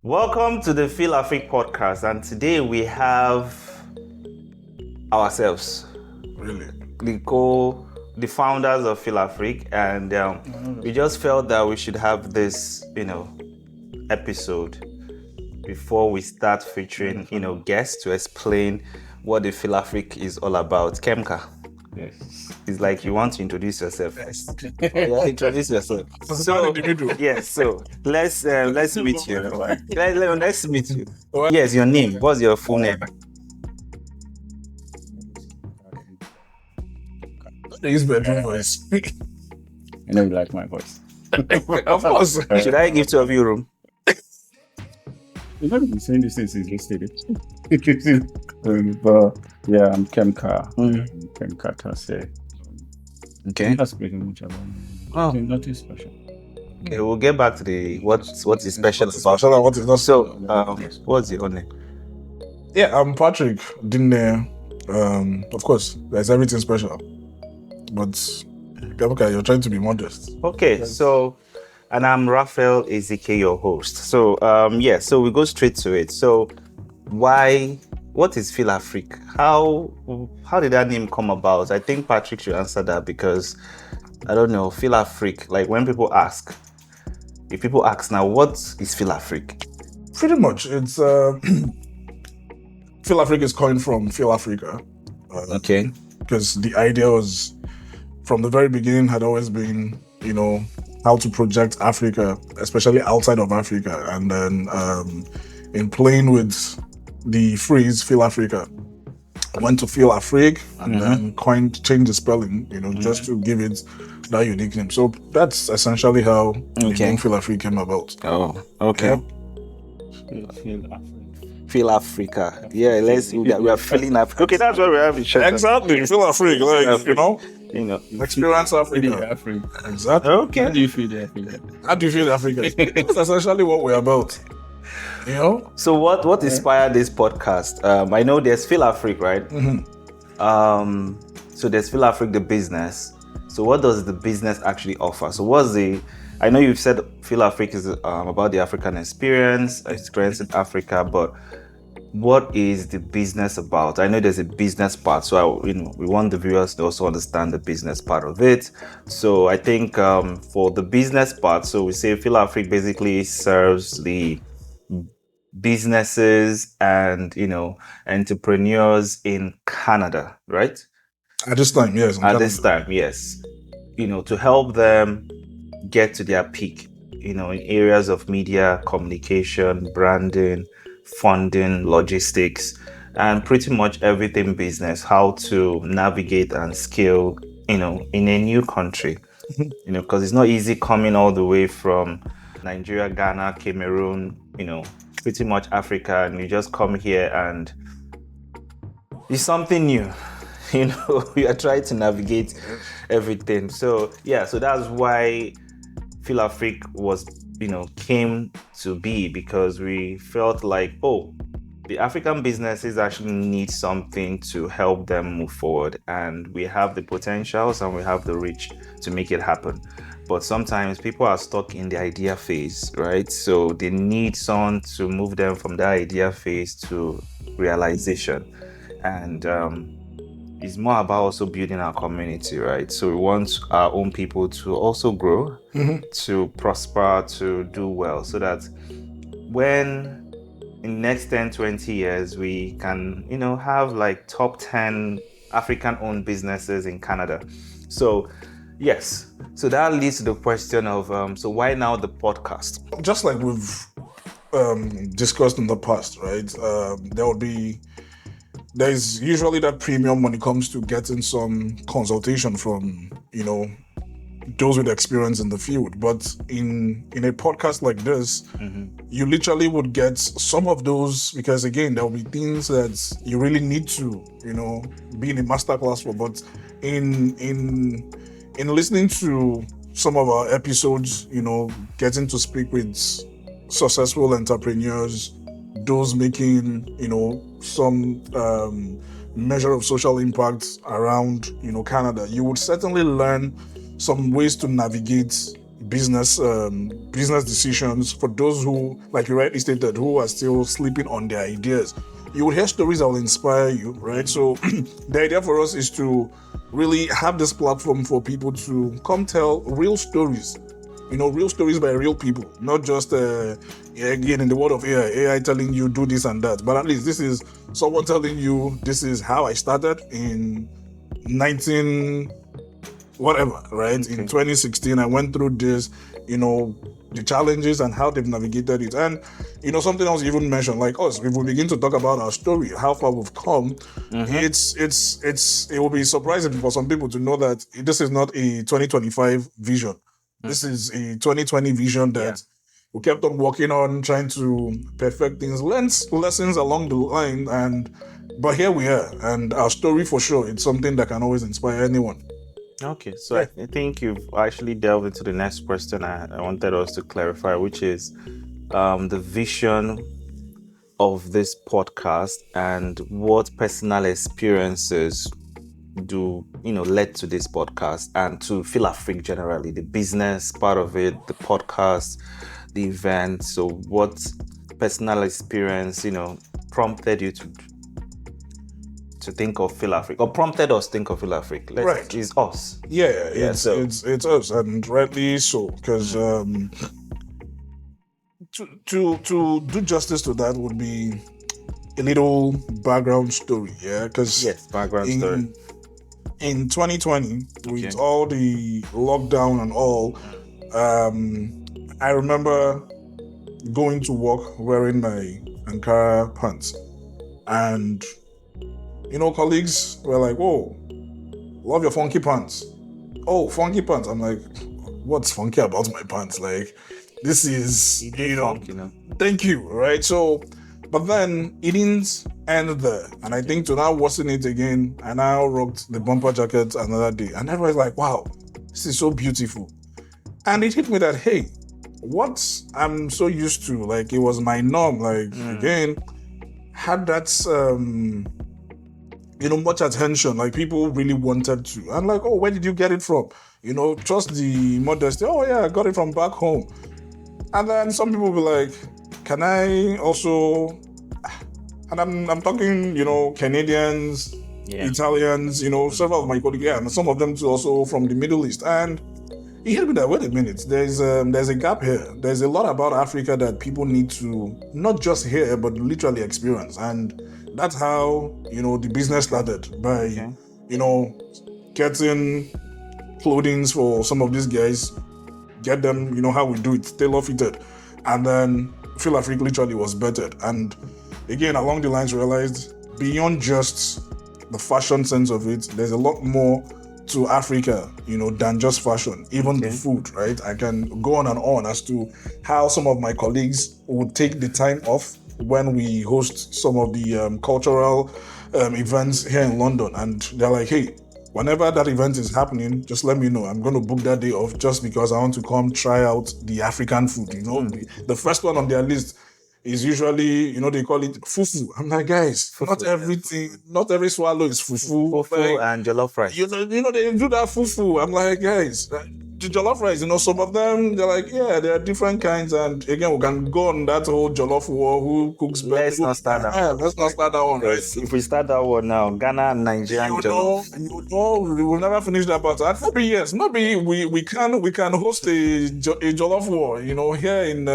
Welcome to the FilAfrik Podcast, and today we have ourselves, Really? the founders of FilAfrik, and we just felt that we should have this, episode before we start featuring, guests to explain what the FilAfrik is all about. Kemka. Yes. It's like you want to introduce yourself first. Yeah, introduce yourself. So, Yes, so let's meet you. Let's meet you. What? Yes, your name. What's your full name? they use bedroom voice. I know you like my voice. Of course. Should I give two of you room? You're not been saying this since yesterday. But yeah, I'm Kemka. Kemka Tase. Okay. That's pretty much about me. Oh. Nothing special. Okay, we'll get back to the what is special about. Special and what is not So, what's your name? Yeah, I'm Patrick. Didn't of course, there's everything special. But okay, you're trying to be modest. Okay, so, and I'm Raphael Ezike, your host. So, so we go straight to it. So, what is FilAfrik? How did that name come about? I think Patrick should answer that because, I don't know, FilAfrik, like when people ask, if people ask now, what is FilAfrik? Pretty much. It's FilAfrik is coined from FilAfrica. Okay. Because the idea was, from the very beginning, had always been, how to project Africa, especially outside of Africa. And then in playing with the phrase FilAfrica, I went to FilAfrik and then changed the spelling, just to give it that unique name. So that's essentially how the name FilAfrik came about. Oh, okay. FilAfrica. Yeah, we are feeling Africa. Okay, that's what we have in shirt. Exactly, FilAfrik, experience Africa. Africa. Exactly. Okay. How do you feel there? How do you feel Africa? That's essentially what we're about. So what inspired this podcast? I know there's FilAfrik, right? So there's FilAfrik, the business. So what does the business actually offer? So I know you've said FilAfrik is about the African experience in Africa, but what is the business about? I know there's a business part, so we want the viewers to also understand the business part of it. So I think for the business part, so we say FilAfrik basically serves the businesses and entrepreneurs in Canada, right? At this time, yes. To help them get to their peak, in areas of media, communication, branding, funding, logistics, and pretty much everything business, how to navigate and scale, in a new country, because it's not easy coming all the way from Nigeria, Ghana, Cameroon, pretty much Africa, and you just come here and it's something new. We are trying to navigate everything. So that's why FilAfrik was, came to be, because we felt like, the African businesses actually need something to help them move forward, and we have the potentials and we have the reach to make it happen. But sometimes people are stuck in the idea phase, right? So they need someone to move them from that idea phase to realization. And it's more about also building our community, right? So we want our own people to also grow, to prosper, to do well, so that when in the next 10, 20 years, we can, have like top 10 African-owned businesses in Canada. So, yes. So that leads to the question of, so why now the podcast? Just like we've discussed in the past, right? There's usually that premium when it comes to getting some consultation from, those with experience in the field. But in a podcast like this, you literally would get some of those, because again, there will be things that you really need to, be in a masterclass for. But in listening to some of our episodes, getting to speak with successful entrepreneurs, those making, some measure of social impact around, Canada, you would certainly learn some ways to navigate, business decisions, for those who, like you rightly stated, who are still sleeping on their ideas. You will hear stories that will inspire you, right? So the idea for us is to really have this platform for people to come tell real stories, real stories by real people, not just, again, in the world of AI telling you do this and that, but at least this is someone telling you, this is how I started in 19 whatever, right? Okay. In 2016, I went through this, the challenges and how they've navigated it. And, something else you even mentioned, like us, if we begin to talk about our story, how far we've come, it will be surprising for some people to know that this is not a 2025 vision. This is a 2020 vision that we kept on working on, trying to perfect things, learn lessons along the line, but here we are. And our story, for sure, it's something that can always inspire anyone. Okay, so I think you've actually delved into the next question I wanted us to clarify, which is the vision of this podcast and what personal experiences led to this podcast and to FilAfrik generally, the business part of it, the podcast, the event. So what personal experience, prompted you to think of FilAfrik, or prompted us to think of FilAfrik? Right. It's us. It's us, and rightly so, because to do justice to that would be a little background story, because story. In 2020, with all the lockdown and all, I remember going to work wearing my Ankara pants, and colleagues were like, "Whoa, love your funky pants." Oh, funky pants. I'm like, what's funky about my pants? Like, this is, funky, thank you, right? So, but then it didn't end there. And I think to now worsen it again, I now rocked the bumper jacket another day. And everybody's like, wow, this is so beautiful. And it hit me that, hey, what I'm so used to, like, it was my norm, like, again, had that, much attention, like people really wanted to. I'm like, oh, where did you get it from? Trust the modesty. Oh yeah, I got it from back home. And then some people will be like, can I also, and I'm talking, Canadians, Italians, several of my colleagues, and some of them too also from the Middle East. And it hit me that, wait a minute, there's a gap here. There's a lot about Africa that people need to not just hear, but literally experience. And that's how, the business started by, getting clothing for some of these guys, get them, how we do it, tailor-fitted. And then FilAfrik literally was bettered. And again, along the lines, realized beyond just the fashion sense of it, there's a lot more to Africa, than just fashion, even the food, right? I can go on as to how some of my colleagues would take the time off when we host some of the cultural events here in London. And they're like, hey, whenever that event is happening, just let me know. I'm going to book that day off just because I want to come try out the African food. The first one on their list is usually, they call it fufu. I'm like, guys, not every swallow is fufu. Fufu and jollof rice. They do that fufu. I'm like, guys, the jollof rice, some of them, they're like, there are different kinds. And again, we can go on that whole jollof war, who cooks better. Let's not start that. Let's not start that one, right? If we start that one now, Ghana and Nigerian jollof. We will never finish that battle. And maybe we can host a jollof war, here in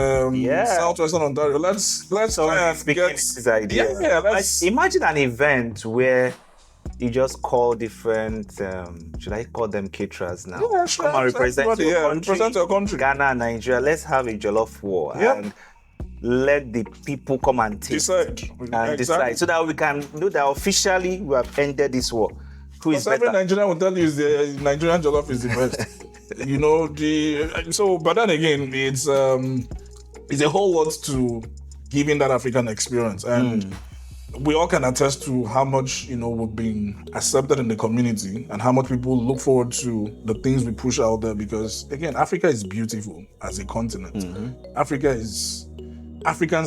Southwestern Ontario. Let's try and get this idea. Let's imagine an event where you just call different, should I call them caterers now? Yeah, sure. Come and represent your country. Ghana and Nigeria. Let's have a jollof war and let the people come and decide so that we can know that officially we have ended this war. Who is better? Every Nigerian will tell you the Nigerian jollof is the best. But then again, it's a whole lot to giving that African experience. And we all can attest to how much, we've been accepted in the community and how much people look forward to the things we push out there, because again, Africa is beautiful as a continent. Africans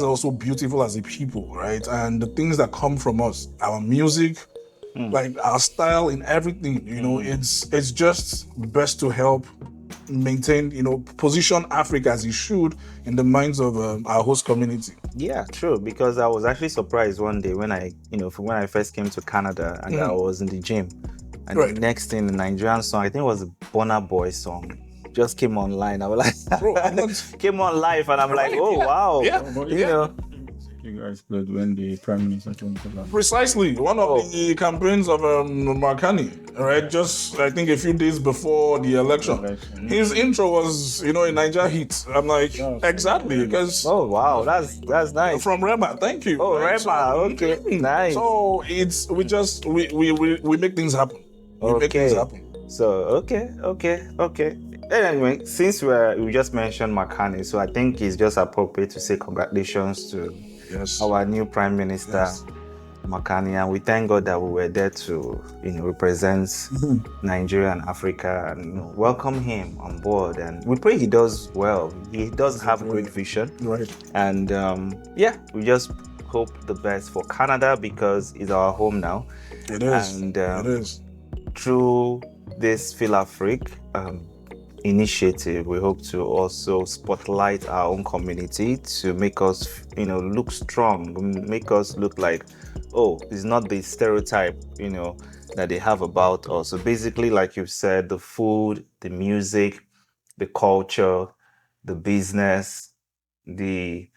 are also beautiful as a people, right? And the things that come from us, our music, like our style in everything, it's just best to help maintain, position Africa as it should in the minds of our host community. Yeah, true. Because I was actually surprised one day when when I first came to Canada and I was in the gym, and Right. the next thing, the Nigerian song, I think it was a Burna Boy song, just came online. I was like, Bro, I'm not- came on live, and I'm like, oh wow, Yeah. You guys played when the Prime Minister came to London. Precisely, one of the campaigns of Marcani, right? Just I think a few days before the election, his intro was, a Niger hit. I'm like, exactly, because oh wow, that's nice. from Rema, thank you. Oh, right? Rema, okay, nice. So it's we make things happen. We make things happen. So okay. Anyway, since we just mentioned Makani, so I think it's just appropriate to say congratulations to our new Prime Minister, Makani, and we thank God that we were there to, represent Nigeria and Africa, and welcome him on board. And we pray he does well. He does have great vision, Right? and we just hope the best for Canada because it's our home now. It is. And it is. through this FilAfrik initiative, we hope to also spotlight our own community to make us, look strong, make us look like, oh, it's not the stereotype, that they have about us. So basically, like you said, the food, the music, the culture, the business, the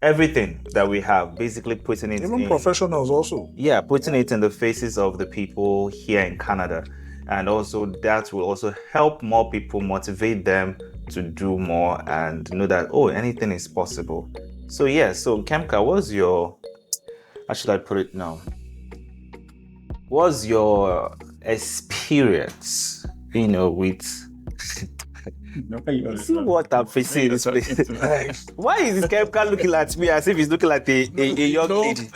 everything that we have, basically putting it Even in professionals also. Yeah, putting it in the faces of the people here in Canada. And also that will also help more people, motivate them to do more and know that, oh, anything is possible. So so Kemka, how should I put it now? What's your experience, with see what I'm facing in this place. Why is this Kemka looking at me as if he's looking like a young lady?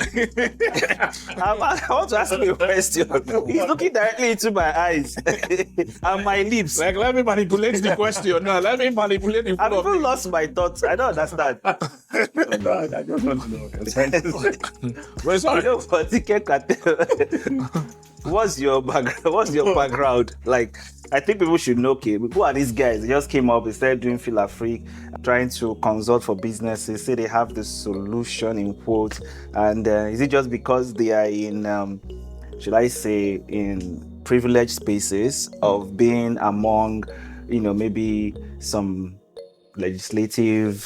I want to ask him a question. He's looking directly into my eyes and my lips. Like, let me manipulate the question. No, let me manipulate the I've even lost my thoughts. I don't understand. I don't want to know. Well, sorry. But Kemka, what's your background? Like, I think people should know, okay, who are these guys? They just came up, they started doing FilAfrik, trying to consult for businesses, say they have the solution in quotes. And is it just because they are in, should I say, in privileged spaces of being among, maybe some legislative,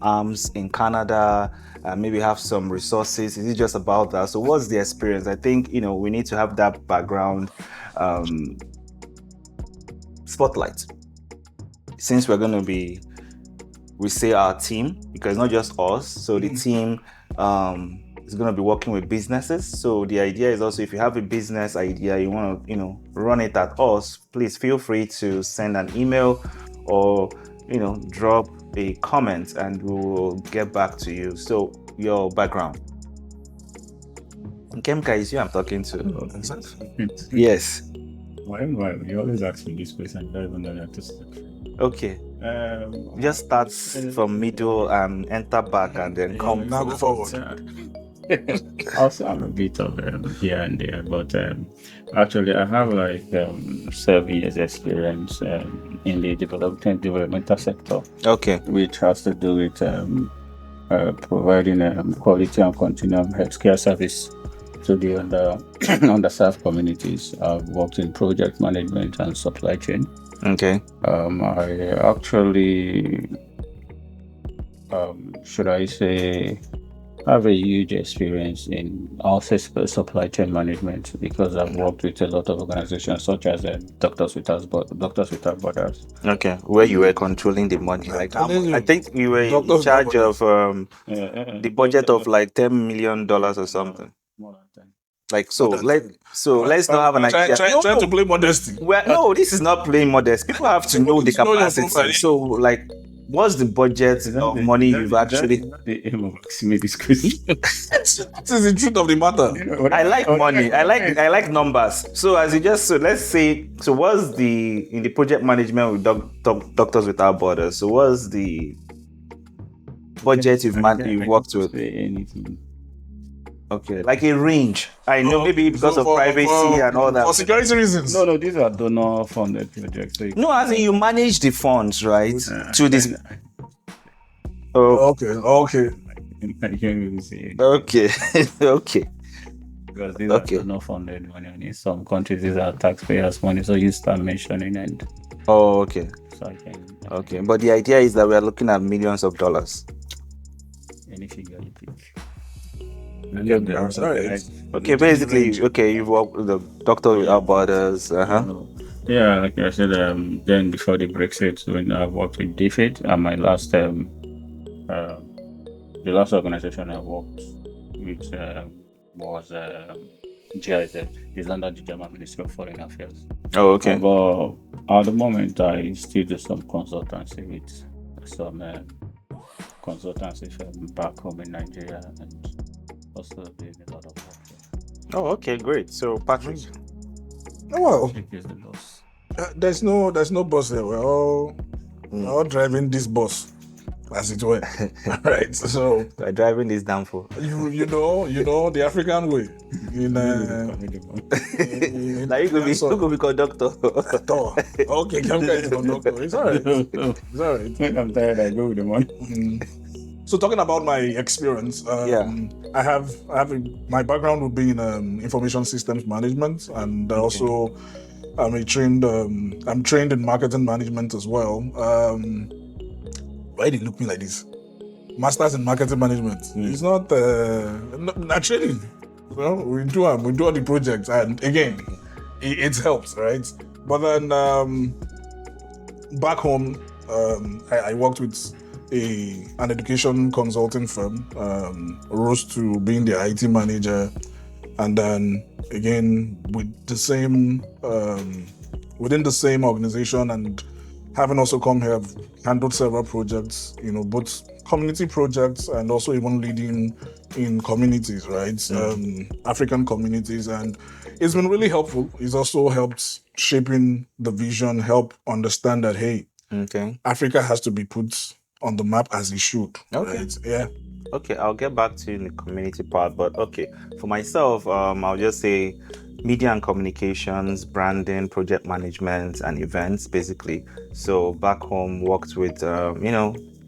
arms in Canada, maybe have some resources? Is it just about that? So what's the experience? I think, we need to have that background spotlight. Since we're going to we say our team, because it's not just us. So the team is going to be working with businesses. So the idea is also, if you have a business idea, you want to, run it at us, please feel free to send an email or, drop a comment and we will get back to you. So your background. Kemka is you I'm talking to. Yes. Why you always ask me this question? I don't even know how to start. Okay. Just start from middle and enter back and then come. Now go forward. Also, I'm a bit of here and there, but actually, I have 7 years experience in the developmental sector. Okay. Which has to do with providing quality and continuum healthcare service to the underserved communities. I've worked in project management and supply chain. Okay. I actually, should I say, have a huge experience in also supply chain management because I've worked with a lot of organizations such as Doctors Without Borders. Okay, where you were controlling the money. Like I think you were in charge of the budget of like $10 million or something. More than 10. Like let's not have an idea. Trying to play modesty. Well, no, this is not playing modest. People have to know the capacity. So, like, what's the budget of money you've actually? That's the aim of asking me this question. This is the truth of the matter. I like money. I like numbers. So let's say, what's in the project management with Doctors Without Borders? So what's the budget you've worked with? Anything. Okay, like a range. I know maybe because So of privacy and all that. For security reasons. No, these are donor-funded projects. So No, as in you manage the funds, right? To this. Oh, Okay. I can't really say it. okay, okay. Because these Okay. are donor-funded money. And in some countries, these are taxpayers' money. So you start mentioning and Oh, okay. so I can Okay. But the idea is that we are looking at millions of dollars. any figure you pick. Okay, basically, okay, you've worked with the Doctor Without Borders. Yeah, like I said, then before the Brexit, when I worked with DFID, and my last, the last organization I worked with was GIZ. It's under the German Ministry of Foreign Affairs. Oh, okay. But at the moment, I still do some consultancy with some consultancy firm back home in Nigeria, and also doing a lot of work. Oh, okay, great. So, Patrick. Well, Is the boss. there's no bus there. We're all driving this bus, as it were. Right. So We're driving this down for. you know the African way. Now you could be conductor. Okay, Kemka is conductor. It's alright. It's alright. When I'm tired, I go with the money. So talking about my experience, I have my background would be in information systems management, and also I'm trained in marketing management as well. Why did you look me like this? Masters in marketing management. It's not training. Well, we do all the projects, and again, it helps, right? But then back home, I worked with an education consulting firm, rose to being the IT manager, and then again with the same within the same organization, and having also come here, I've handled several projects, both community projects and also even leading in communities, right? African communities, and it's been really helpful. It's also helped shaping the vision, help understand that, hey, Africa has to be put on the map as it should. Okay. Right? Yeah. Okay, I'll get back to you in the community part, but okay, for myself, I'll just say media and communications, branding, project management, and events, basically. So back home, worked with,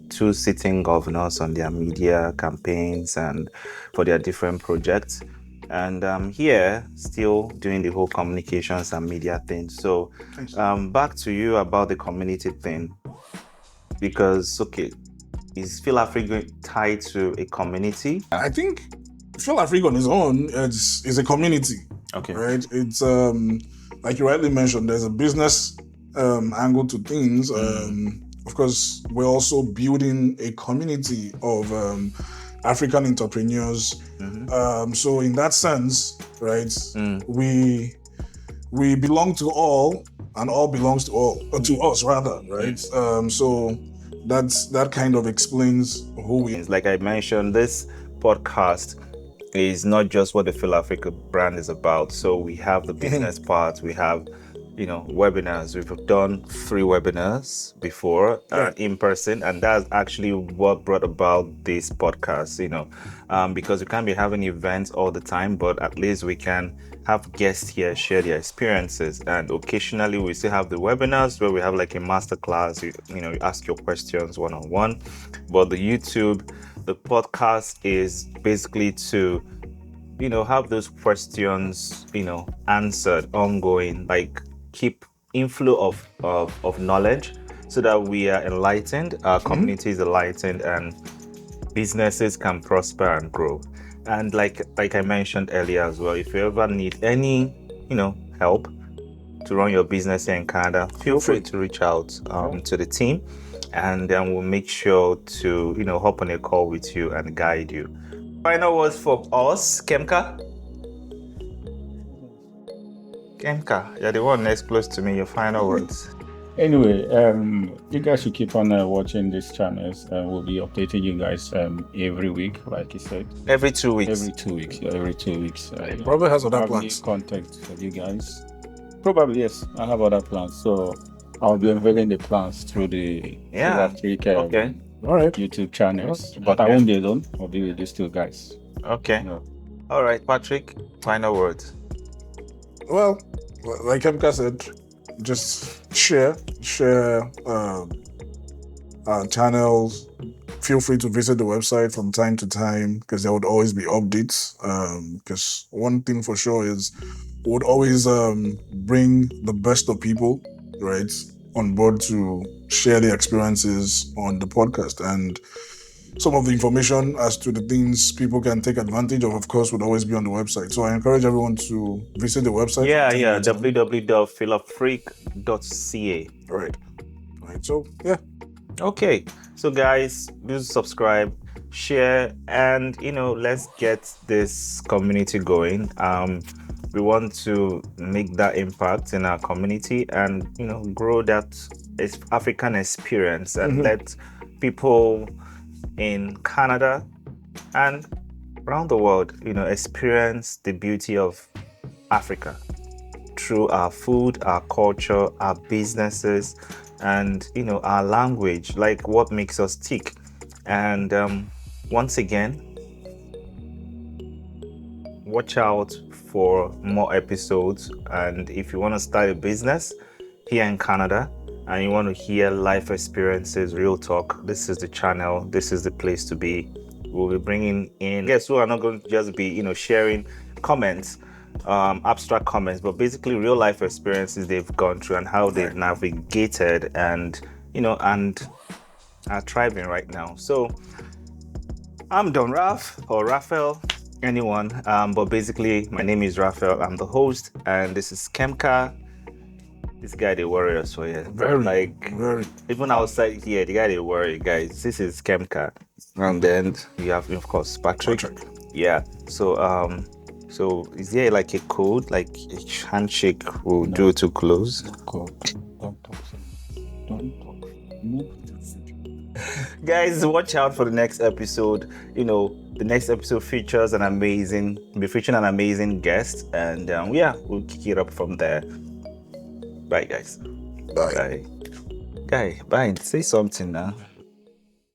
2 sitting governors on their media campaigns and for their different projects. And here, still doing the whole communications and media thing. So back to you about the community thing. Because, okay, is FilAfrik tied to a community? I think FilAfrik on its own is a community. Okay. Right? It's like you rightly mentioned, there's a business angle to things. Of course, we're also building a community of African entrepreneurs. So in that sense, right, we belong to all, and all belongs to all, or to us rather, right? So that kind of explains who we are. Like I mentioned, this podcast is not just what the FilAfrik brand is about. So we have the business part, we have, webinars. We've done 3 webinars before in person, and that's actually what brought about this podcast, because we can't be having events all the time, but at least we can have guests here share their experiences. And occasionally we still have the webinars where we have like a master class, you ask your questions one-on-one. But the podcast is basically to have those questions answered ongoing, like keep inflow of knowledge, so that we are enlightened, our community is enlightened, and businesses can prosper and grow. And like I mentioned earlier as well, if you ever need any help to run your business here in Canada, feel free to reach out to the team, and then we'll make sure to hop on a call with you and guide you. Final words for us, Kemka, you're the one next close to me. Your final words. Anyway, you guys should keep on watching these channels, and we'll be updating you guys every week, like you said. Every 2 weeks. Every 2 weeks. Every 2 weeks. Probably has other Probably plans. Contact for you guys. Probably yes. I have other plans, so I'll be unveiling the plans through the FilAfrik All right. YouTube channels. But I won't be alone. I'll be with these 2 guys. Okay. All right, Patrick, final words. Well, like Emka said, just share channels. Feel free to visit the website from time to time because there would always be updates. Because one thing for sure is we would always bring the best of people, right, on board to share their experiences on the podcast. And some of the information as to the things people can take advantage of course, would always be on the website. So I encourage everyone to visit the website. Yeah, www.filafrik.ca. Right. So, yeah. Okay, so guys, do subscribe, share, and let's get this community going. We want to make that impact in our community and grow that African experience and let people in Canada and around the world experience the beauty of Africa through our food, our culture, our businesses, and our language, like what makes us tick. And once again, watch out for more episodes. And if you want to start a business here in Canada and you want to hear life experiences, real talk, this is the channel, this is the place to be. We'll be bringing in guests who are not going to just be sharing comments, abstract comments, but basically real life experiences they've gone through and how they've navigated and and are thriving right now. So I'm Don Raf or Raphael, anyone, but basically my name is Raphael. I'm the host, and this is Kemka. This guy the warrior, so yeah, Very. Even outside here, the guy the warrior, guys. This is Kemka, and then you have of course Patrick. Yeah. So is there like a code, like a handshake will do to close? Code. Don't talk. No. Guys, watch out for the next episode. The next episode features an amazing guest, and we'll kick it up from there. Bye, guys. Bye. Guy, bye. Say something now.